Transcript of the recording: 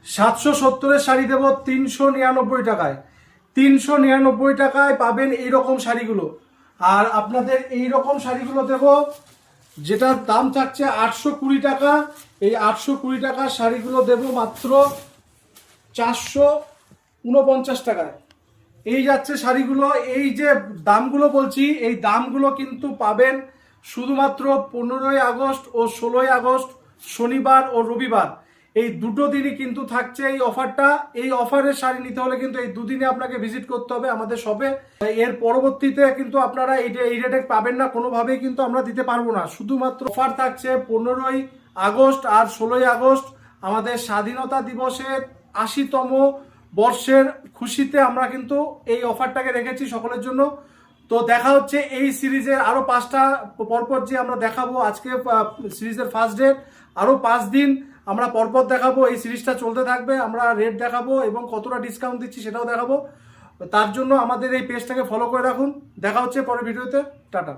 770-এর শাড়ি দেবো 399 টাকায়। 399 টাকায় পাবেন এইরকম শাড়িগুলো। আর আপনাদের এইরকম শাড়িগুলো দেব যেটার দাম থাকছে 820 টাকা। এই 820 টাকার শাড়িগুলো দেব মাত্র 449 টাকায়। এই যাচ্ছে শাড়িগুলো। এই যে দামগুলো বলছি, এই দামগুলো কিন্তু পাবেন শুধুমাত্র 15ই আগস্ট ও 16ই আগস্ট, শনিবার ও রবিবার, এই দুটো দিনই কিন্তু থাকছে এই অফারটা। এই অফারের শাড়ি নিতে হলে কিন্তু এই দুদিনে আপনাকে ভিজিট করতে হবে আমাদের শপে। এর পরবর্তীতে কিন্তু আপনারা এই রেটে পাবেন না, কোনোভাবেই কিন্তু আমরা দিতে পারবো না। শুধুমাত্র অফার থাকছে 15ই আগস্ট আর 16ই আগস্ট, আমাদের স্বাধীনতা দিবসের 80তম বর্ষের খুশিতে আমরা কিন্তু এই অফারটাকে রেখেছি সকলের জন্য। তো দেখা হচ্ছে এই সিরিজের আরো 5টা পরপর যে আমরা দেখাবো। আজকে সিরিজের ফার্স্ট ডে, আরো 5 দিন আমরা পরপর দেখাবো। এই সিরিজটা চলতে থাকবে, আমরা রেট দেখাবো এবং কতটা ডিসকাউন্ট দিচ্ছি সেটাও দেখাবো। তার জন্য আমাদের এই পেজটাকে ফলো করে রাখুন। দেখা হচ্ছে পরের ভিডিওতে। টাটা।